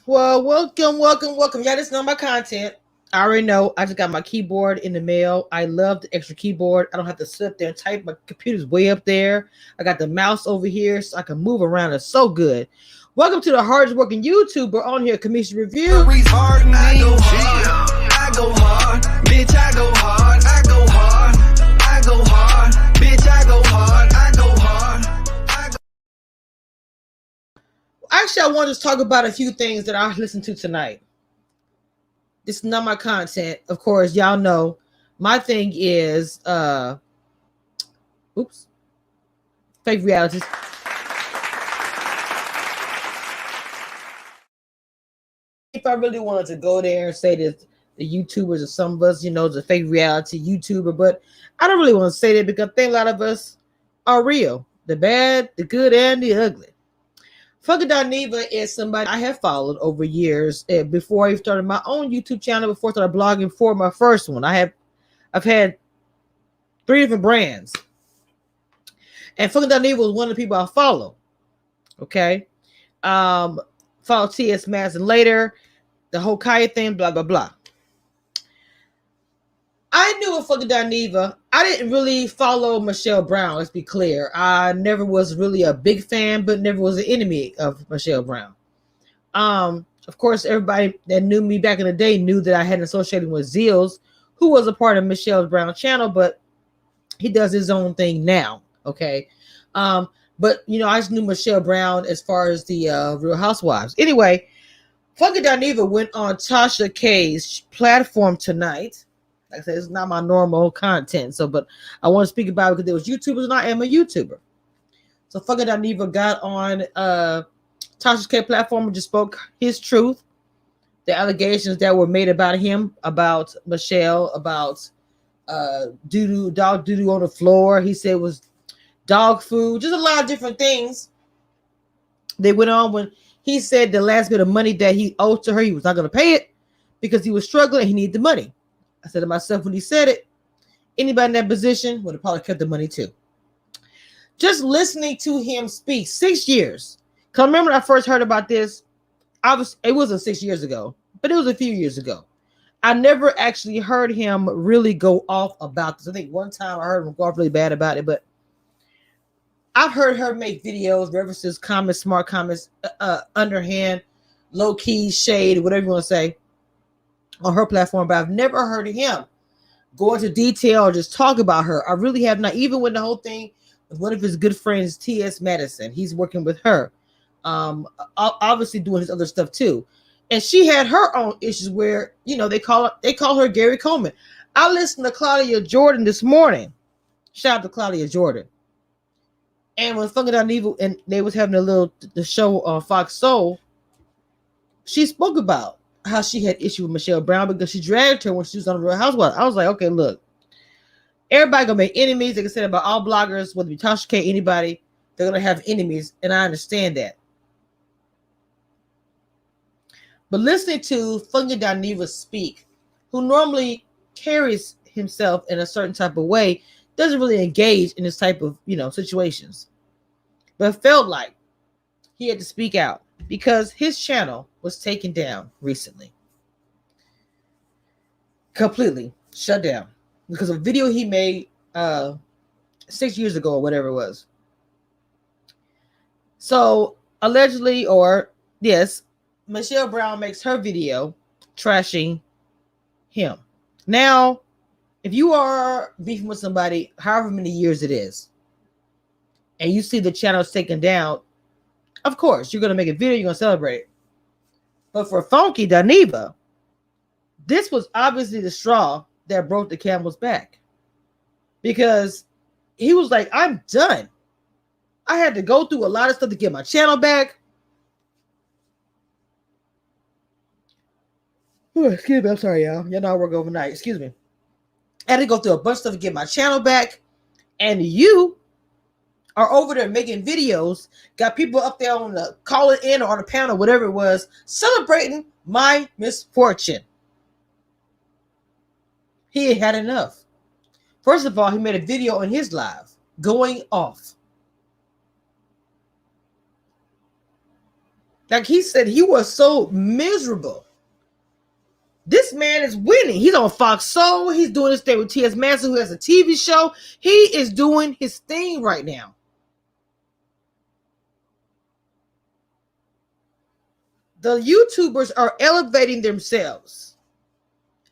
Well, welcome. Y'all just know my content. I already know. I just got my keyboard in the mail. I love the extra keyboard. I don't have to sit there and type. My computer's way up there. I got the mouse over here so I can move around. It's so good. Welcome to the hardest working YouTuber on here, Commission Review. I go hard, I go hard, bitch, I go hard, I go hard, I go hard, bitch, I go hard, I go hard. Actually, I want to talk about a few things that I listened to tonight. This is not my content. Of course, y'all know my thing is fake realities. If I really wanted to go there and say that the YouTubers or some of us, the fake reality YouTuber, but I don't really want to say that because I think a lot of us are real. The bad, the good, and the ugly. Fucking dineva is somebody I have followed over years before I started my own YouTube channel, before I started blogging for my first one. I've had 3 different brands. And fucking dineva was one of the people I follow. Okay. Follow T.S. Madison later, the whole Kaya thing, blah, blah, blah. I knew a fucking dineva. I didn't really follow Michelle Brown, let's be clear. I never was really a big fan, but never was an enemy of Michelle Brown. Of course, everybody that knew me back in the day knew that I hadn't associated with Zeals, who was a part of Michelle Brown's channel, but he does his own thing now, okay? But, I just knew Michelle Brown as far as the Real Housewives. Anyway, fucking dineva went on Tasha K's platform tonight. Like I said, it's not my normal content. But I want to speak about it because there was YouTubers and I am a YouTuber. So fucking dineva got on Tasha K platform and just spoke his truth. The allegations that were made about him, about Michelle, about dog doo-doo on the floor. He said it was dog food, just a lot of different things. They went on when he said the last bit of money that he owed to her, he was not going to pay it because he was struggling and he needed the money. I said to myself when he said it, anybody in that position would have probably kept the money too. Just listening to him speak 6 years. Because I remember when I first heard about this, it wasn't 6 years ago, but it was a few years ago. I never actually heard him really go off about this. I think one time I heard him go off really bad about it, but I've heard her make videos, references, comments, smart comments, underhand, low-key, shade, whatever you want to say, on her platform, but I've never heard him go into detail or just talk about her. I really have not, even with the whole thing with one of his good friends, T.S. Madison. He's working with her, obviously doing his other stuff too. And she had her own issues where, they call her Gary Coleman. I listened to Claudia Jordan this morning. Shout out to Claudia Jordan. And when fucking dineva and they was having the show on Fox Soul, she spoke about how she had issue with Michelle Brown because she dragged her when she was on the Real Housewives. I was like, okay, look, everybody gonna make enemies. They can say about all bloggers, whether it be Tasha K, anybody, they're gonna have enemies, and I understand that. But listening to fucking dineva speak, who normally carries himself in a certain type of way, doesn't really engage in this type of situations, but felt like he had to speak out because his channel was taken down recently, completely shut down because of a video he made 6 years ago or whatever it was. So allegedly, or yes, Michelle Brown makes her video trashing him. Now, if you are beefing with somebody, however many years it is, and you see the channel's taken down, of course, you're going to make a video, you're going to celebrate it. But for funky dineva, this was obviously the straw that broke the camel's back. Because he was like, I'm done. I had to go through a lot of stuff to get my channel back. Excuse me, I'm sorry, y'all. Y'all know I work overnight. Excuse me. I had to go through a bunch of stuff to get my channel back. And you are over there making videos, got people up there on the call it in or on the panel, whatever it was, celebrating my misfortune. He had enough. First of all, he made a video on his live going off. Like he said, he was so miserable. This man is winning. He's on Fox Soul. He's doing his thing with T.S. Manson, who has a TV show. He is doing his thing right now. The YouTubers are elevating themselves.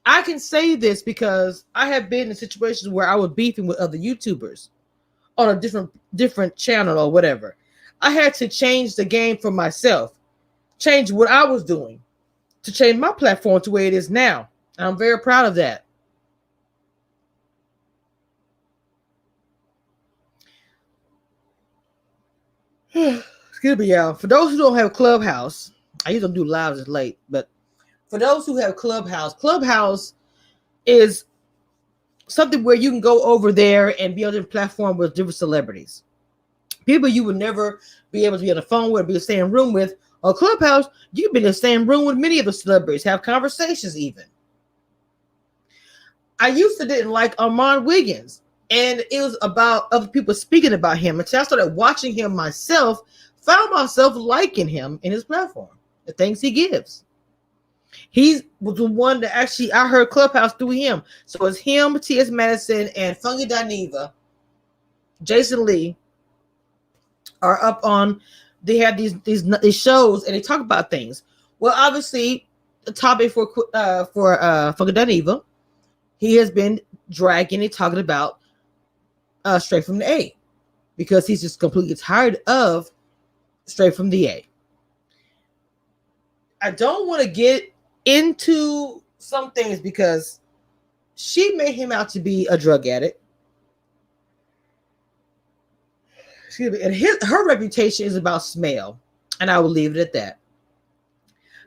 I can say this because I have been in situations where I was beefing with other YouTubers on a different channel or whatever. I had to change the game for myself, change what I was doing to change my platform to where it is now. And I'm very proud of that. Excuse me, y'all. For those who don't have Clubhouse, I usually don't do lives as late, but for those who have Clubhouse is something where you can go over there and be on a platform with different celebrities. People you would never be able to be on the phone with, be in the same room with. On Clubhouse, you can be in the same room with many of the celebrities, have conversations even. I used to didn't like Armand Wiggins, and it was about other people speaking about him. Until I started watching him myself, found myself liking him in his platform, the things he gives. He was the one that actually I heard Clubhouse through him. So it's him, T.S. Madison, and Funky Dineva, Jason Lee are up on. They have these shows and they talk about things. Well, obviously, the topic for Funky Dineva, he has been dragging and talking about Straight from the A, because he's just completely tired of Straight from the A. I don't want to get into some things because she made him out to be a drug addict. Excuse me. And her reputation is about smell, and I will leave it at that.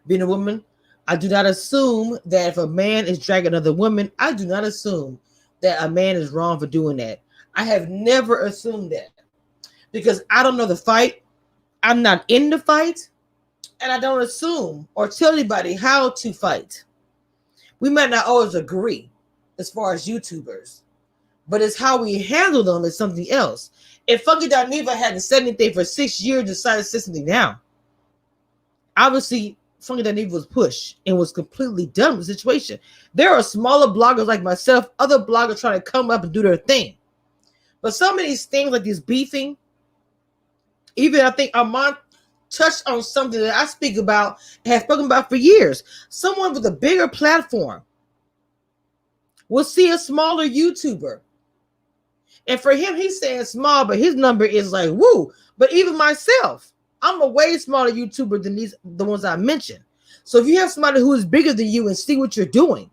Being a woman, I do not assume that if a man is dragging another woman, I do not assume that a man is wrong for doing that. I have never assumed that because I don't know the fight. I'm not in the fight, and I don't assume or tell anybody how to fight. We might not always agree as far as YouTubers, but it's how we handle them is something else. If Funky Dineva hadn't said anything for 6 years, decided to sit something down, obviously Funky Dineva was pushed and was completely done with the situation. There are smaller bloggers like myself, other bloggers trying to come up and do their thing. But some of these things like this beefing, even I think Armand touched on something that I speak about and have spoken about for years. Someone with a bigger platform will see a smaller YouTuber. And for him, he's saying small, but his number is like, woo. But even myself, I'm a way smaller YouTuber than the ones I mentioned. So if you have somebody who is bigger than you and see what you're doing,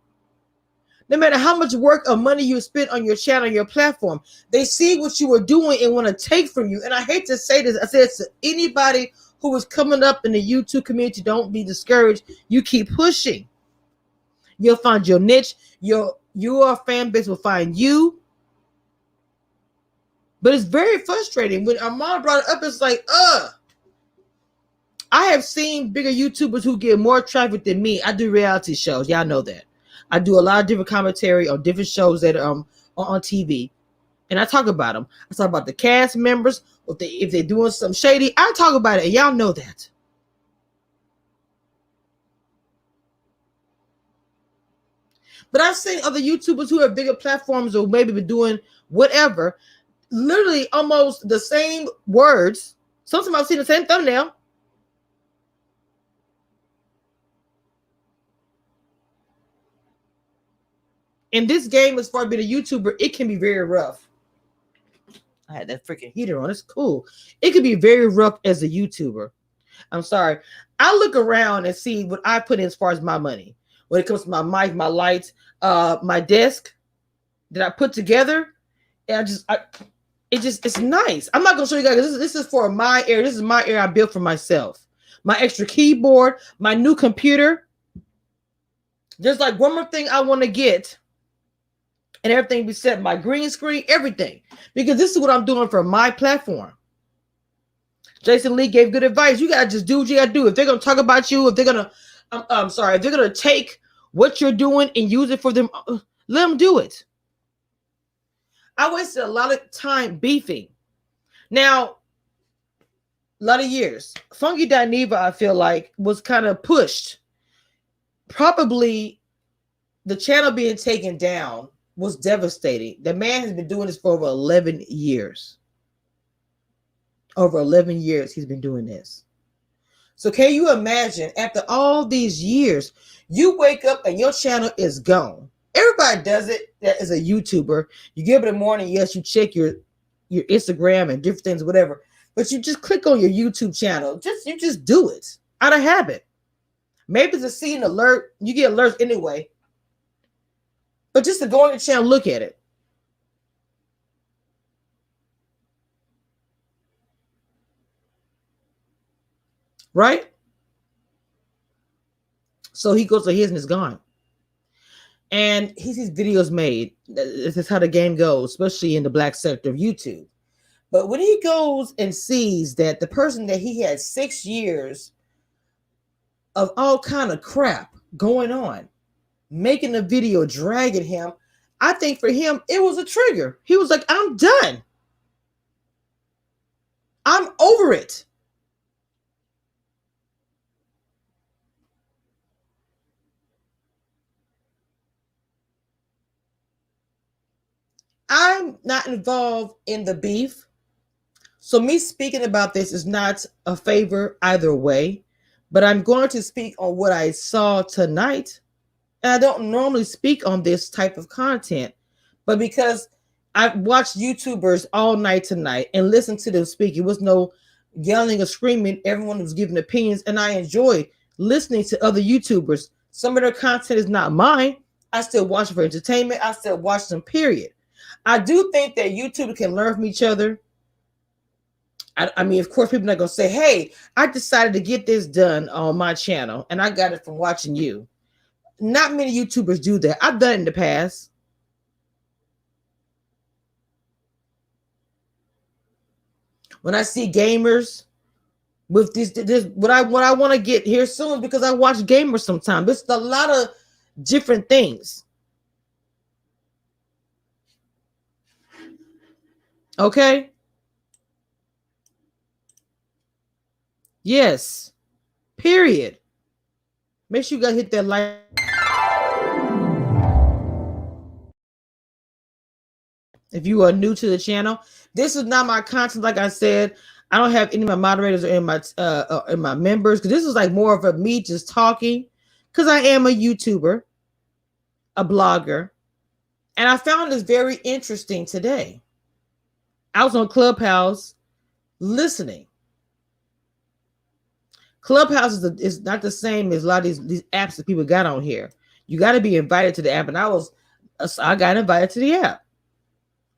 no matter how much work or money you spend on your channel, your platform, they see what you are doing and want to take from you. And I hate to say this. I say it to anybody who is coming up in the YouTube community. Don't be discouraged. You keep pushing. You'll find your niche. Your fan base will find you. But it's very frustrating. When Armand brought it up, it's like, I have seen bigger YouTubers who get more traffic than me. I do reality shows. Y'all know that. I do a lot of different commentary on different shows that are on TV. And I talk about them. I talk about the cast members. If they're doing something shady, I talk about it. And y'all know that. But I've seen other YouTubers who have bigger platforms or maybe been doing whatever, literally almost the same words. Sometimes I've seen the same thumbnail. In this game, as far as being a YouTuber, it can be very rough. I had that freaking heater on. It's cool. It can be very rough as a YouTuber. I'm sorry. I look around and see what I put in as far as my money. When it comes to my mic, my lights, my desk that I put together. And it's nice. I'm not going to show you guys. This is for my area. This is my area I built for myself. My extra keyboard, my new computer. There's like one more thing I want to get. And everything be set, my green screen, everything. Because this is what I'm doing for my platform. Jason Lee gave good advice. You got to just do what you got to do. If they're going to talk about you, if they're going to, if they're going to take what you're doing and use it for them, let them do it. I wasted a lot of time beefing. Now, A lot of years. Funky Dineva, I feel like, was kind of pushed. Probably the channel being taken down was devastating. The man has been doing this for over 11 years. Over 11 years he's been doing this. So can you imagine, after all these years, you wake up and your channel is gone? Everybody does it that is a YouTuber. You get up in the morning, yes, you check your Instagram and different things, whatever. But you just click on your YouTube channel. You just do it out of habit. Maybe it's a scene alert. You get alerts anyway. But just to go on your channel, look at it. Right? So he goes to his and it's gone. And he sees videos made. This is how the game goes, especially in the black sector of YouTube. But when he goes and sees that the person that he had 6 years of all kind of crap going on, making a video, dragging him, I think for him, it was a trigger. He was like, I'm done. I'm over it. I'm not involved in the beef. So me speaking about this is not a favor either way, but I'm going to speak on what I saw tonight. And I don't normally speak on this type of content, but because I watched YouTubers all night tonight and listened to them speak, it was no yelling or screaming. Everyone was giving opinions, and I enjoy listening to other YouTubers. Some of their content is not mine. I still watch it for entertainment. I still watch them, period. I do think that YouTube can learn from each other. I mean, of course, people are not going to say, hey, I decided to get this done on my channel, and I got it from watching you. Not many YouTubers do that. I've done it in the past. When I see gamers with this what I want to get here soon, because I watch gamers sometimes. It's a lot of different things. Okay? Yes. Period. Make sure you guys hit that like. If you are new to the channel, this is not my content. Like I said, I don't have any of my moderators or in my members, because this is like more of a me just talking, because I am a YouTuber, a blogger, and I found this very interesting today. I was on Clubhouse listening. Clubhouse is not the same as a lot of these apps that people got on here. You got to be invited to the app, and I got invited to the app.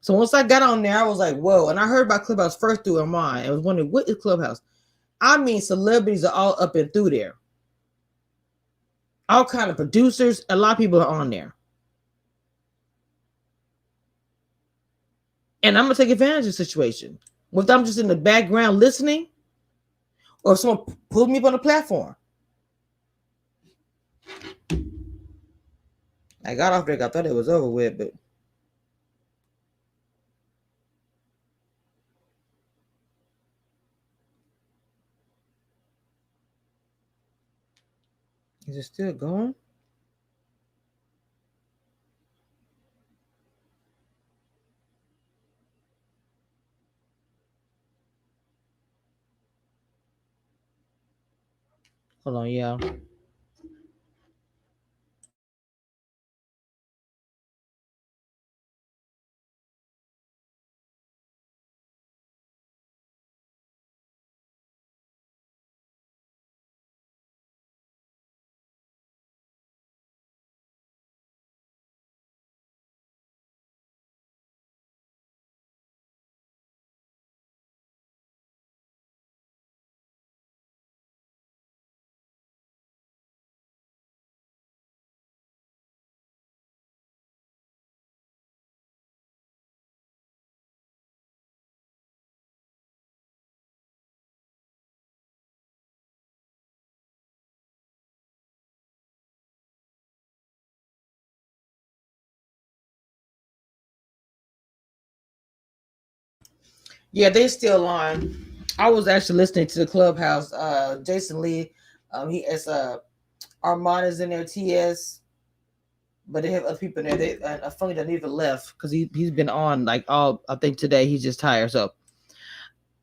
So once I got on there, I was like, whoa. And I heard about Clubhouse first through Amon. I was wondering, what is Clubhouse? I mean, celebrities are all up and through there. All kind of producers. A lot of people are on there. And I'm going to take advantage of the situation. Whether I'm just in the background listening, or if someone pulled me up on the platform. I got off there. I thought it was over with, but is it still going? Hold on, y'all. Yeah, they still on. I was actually listening to the Clubhouse. Jason Lee, he has Armand is in there, TS, but they have other people in there. They funny that even left because he's been on like all I think today. He's just tired. So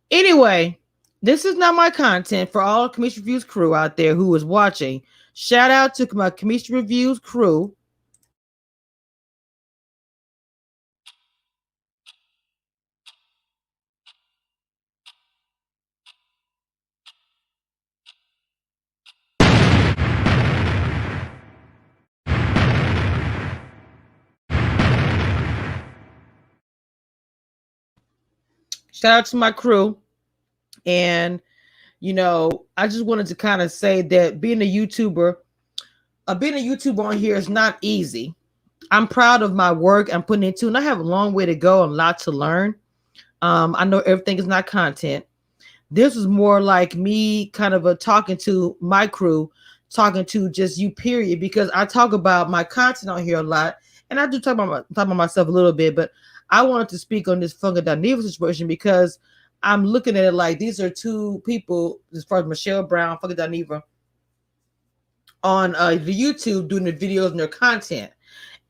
anyway, this is not my content for all Commission Reviews crew out there who is watching. Shout out to my Commission Reviews crew. Shout out to my crew. And, I just wanted to kind of say that being a YouTuber on here is not easy. I'm proud of my work I'm putting into, and I have a long way to go and a lot to learn. I know everything is not content. This was more like me kind of talking to my crew, talking to just you, period, because I talk about my content on here a lot, and I do talk about myself a little bit, but I wanted to speak on this Funga Dineva situation because I'm looking at it like these are two people, as far as Michelle Brown, Funga Dineva, on the YouTube doing the videos and their content.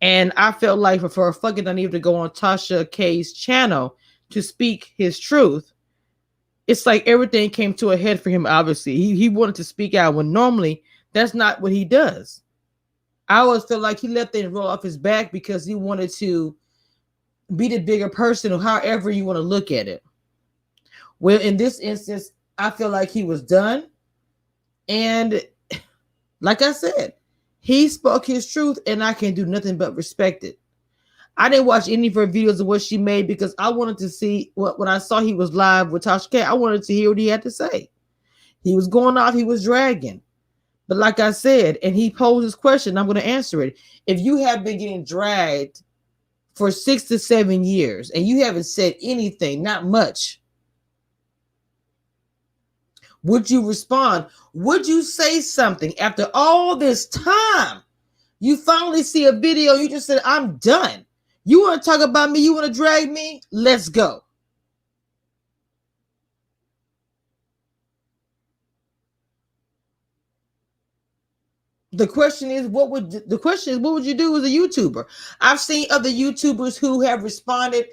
And I felt like for Funga Dineva to go on Tasha K's channel to speak his truth, it's like everything came to a head for him. Obviously, he wanted to speak out when normally that's not what he does. I always felt like he let things roll off his back because he wanted to be the bigger person, or however you want to look at it. Well, in this instance, I feel like he was done. And like I said, he spoke his truth, and I can do nothing but respect it. I didn't watch any of her videos of what she made because I wanted to see when I saw he was live with Tasha K. I wanted to hear what he had to say. He was going off, he was dragging. But like I said, and he posed his question, I'm going to answer it. If you have been getting dragged for 6 to 7 years and you haven't said anything, not much, would you respond? Would you say something after all this time? You finally see a video, you just said, I'm done. You want to talk about me? You want to drag me? Let's go. The question is, what would you do as a YouTuber? I've seen other YouTubers who have responded.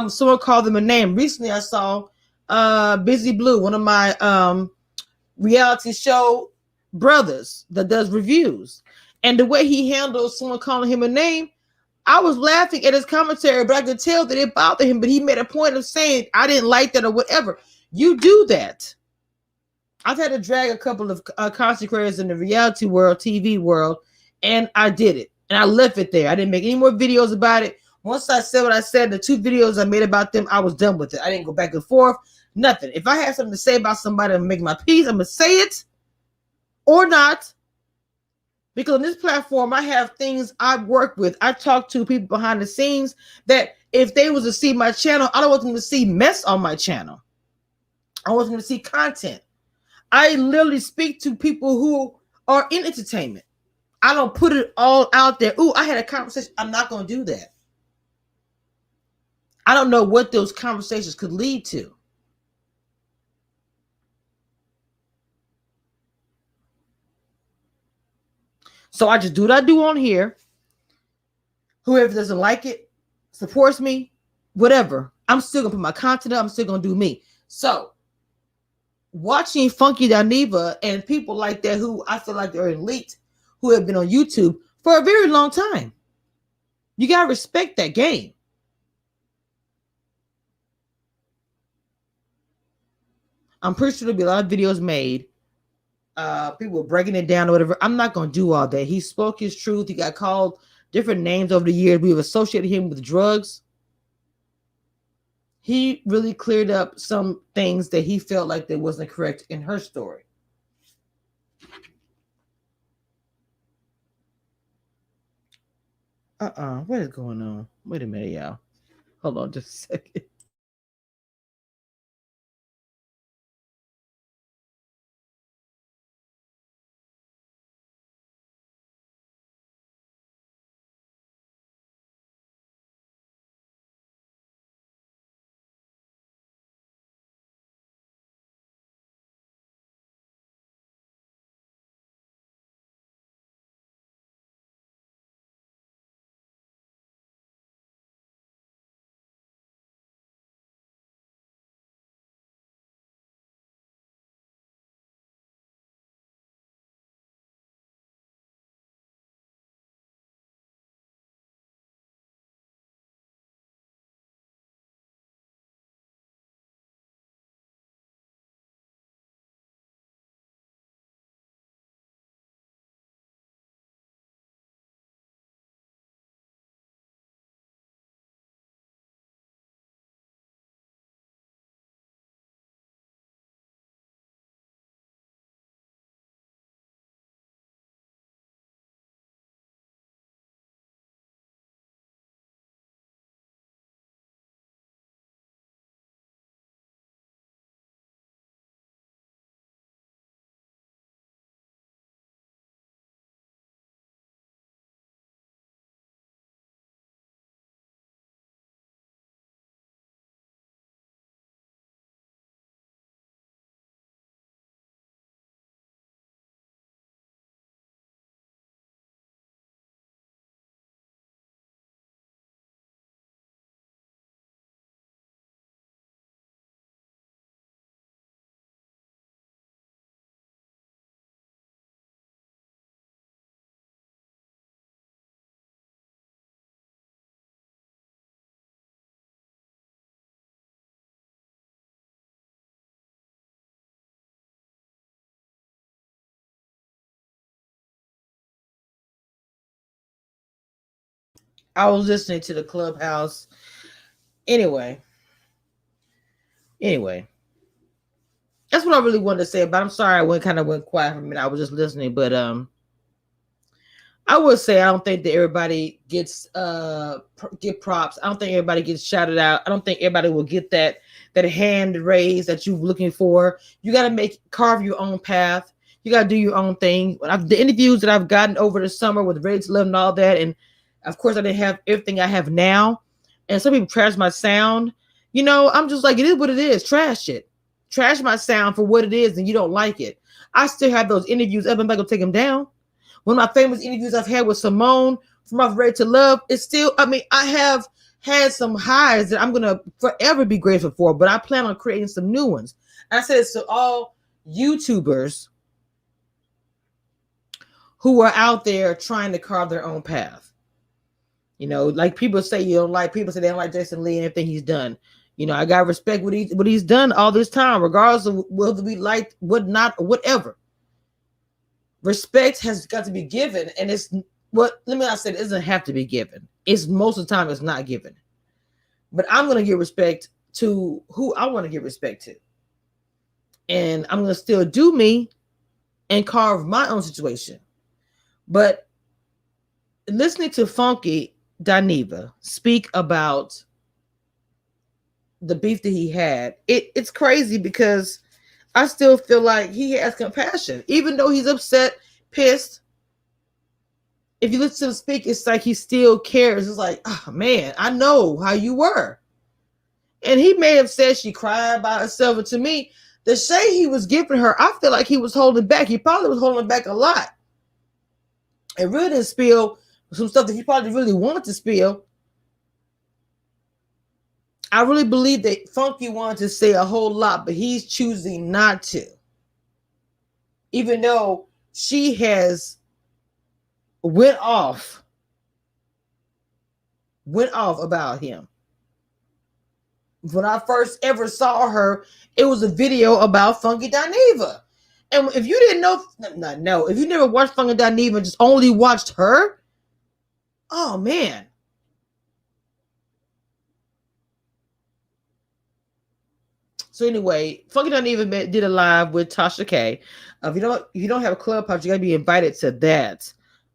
Someone called them a name. Recently, I saw Busy Blue, one of my reality show brothers that does reviews, and the way he handles someone calling him a name, I was laughing at his commentary, but I could tell that it bothered him. But he made a point of saying, I didn't like that or whatever. You do that. I've had to drag a couple of content creators in the reality world, TV world, and I did it. And I left it there. I didn't make any more videos about it. Once I said what I said, the 2 videos I made about them, I was done with it. I didn't go back and forth, nothing. If I have something to say about somebody and make my peace, I'm going to say it or not. Because on this platform, I have things I work with. I talk to people behind the scenes that if they was to see my channel, I don't want them to see mess on my channel. I want them to see content. I literally speak to people who are in entertainment. I don't put it all out there. Ooh, I had a conversation. I'm not going to do that. I don't know what those conversations could lead to. So I just do what I do on here. Whoever doesn't like it, supports me, whatever. I'm still going to put my content up. I'm still going to do me. So watching Funky Dineva and people like that who I feel like they're elite, who have been on YouTube for a very long time. You got to respect that game. I'm pretty sure there'll be a lot of videos made. People breaking it down or whatever. I'm not going to do all that. He spoke his truth. He got called different names over the years. We've associated him with drugs. He really cleared up some things that he felt like that wasn't correct in her story. What is going on? Wait a minute, y'all. Hold on just a second. I was listening to the Clubhouse. Anyway, anyway, that's what I really wanted to say. But I'm sorry I went quiet for a minute. I was just listening. But I would say I don't think that everybody gets get props. I don't think everybody gets shouted out. I don't think everybody will get that hand raised that you're looking for. You got to carve your own path. You got to do your own thing. The interviews that I've gotten over the summer with Ready to Love and all that, and of course I didn't have everything I have now. And some people trash my sound. You know, I'm just like, it is what it is. Trash it. Trash my sound for what it is, and you don't like it. I still have those interviews up. I'm not gonna take them down. One of my famous interviews I've had with Simone from Off Ready to Love is still, I mean, I have had some highs that I'm going to forever be grateful for, but I plan on creating some new ones. And I said it's to all YouTubers who are out there trying to carve their own path. You know, like people say you don't like, people say they don't like Jason Lee and everything he's done. You know, I got to respect what he's done all this time, regardless of whether we like, what not, or whatever. Respect has got to be given, and it's what, let me not say it doesn't have to be given. It's most of the time it's not given. But I'm going to give respect to who I want to give respect to. And I'm going to still do me and carve my own situation. But listening to Funky Dineva speak about the beef that he had, it's crazy because I still feel like he has compassion, even though he's upset, pissed. If you listen to him speak, it's like he still cares. It's like, oh man, I know how you were. And he may have said she cried by herself. And to me, the shade he was giving her, I feel like he was holding back. He probably was holding back a lot. And really didn't spill some stuff that he probably really wanted to spill. I really believe that Funky wanted to say a whole lot, but he's choosing not to. Even though she has went off about him. When I first ever saw her, it was a video about Funky Dineva. And if you didn't know, if you never watched Funky Dineva and just only watched her, oh man. So anyway, Funky Dineva did a live with Tasha K. If you don't have a Clubhouse, you gotta be invited to that.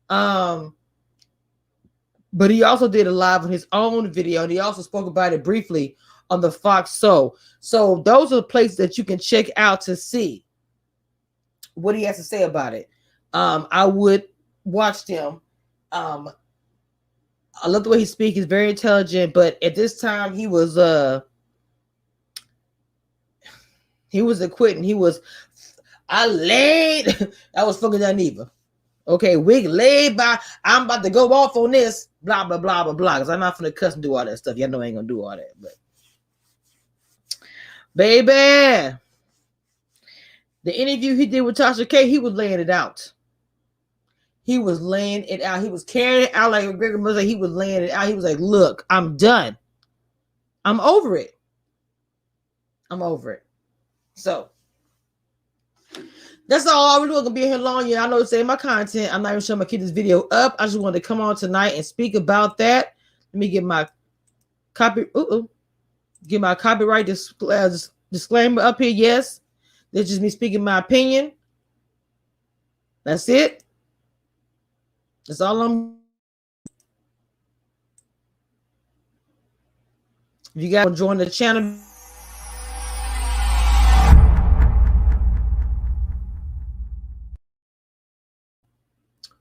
But he also did a live on his own video, and he also spoke about it briefly on the Fox Soul. So those are the places that you can check out to see what he has to say about it. I would watch them. I love the way he speaks. He's very intelligent, but at this time he was acquitting. I laid. That was Funky Dineva. Okay, wig laid by. I'm about to go off on this. Blah blah blah blah blah. Because I'm not finna cuss and do all that stuff. Y'all know I ain't gonna do all that. But baby, the interview he did with Tasha K, he was laying it out. He was laying it out. He was carrying it out like Gregor Miller. He was laying it out. He was like, "Look, I'm done. I'm over it. I'm over it." So that's all. I really wasn't gonna be here long. I know it's saying my content. I'm not even sure I'm gonna keep this video up. I just wanted to come on tonight and speak about that. Let me get my get my copyright disclaimer up here. Yes, that's just me speaking my opinion. That's it. That's all I'm. If you guys want to join the channel.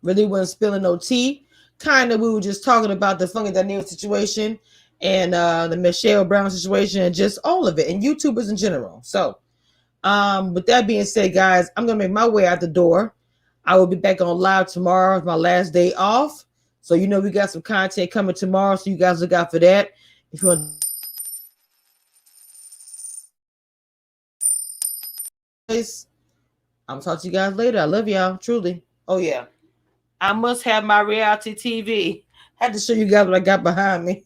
Really wasn't spilling no tea. Kind of, we were just talking about the Funky Dineva situation and the Michelle Brown situation and just all of it and YouTubers in general. So, with that being said, guys, I'm gonna make my way out the door. I will be back on live tomorrow. It's my last day off, so we got some content coming tomorrow. So you guys look out for that. If you want, I'm gonna talk to you guys later. I love y'all truly. Oh yeah. I must have my reality TV. I had to show you guys what I got behind me.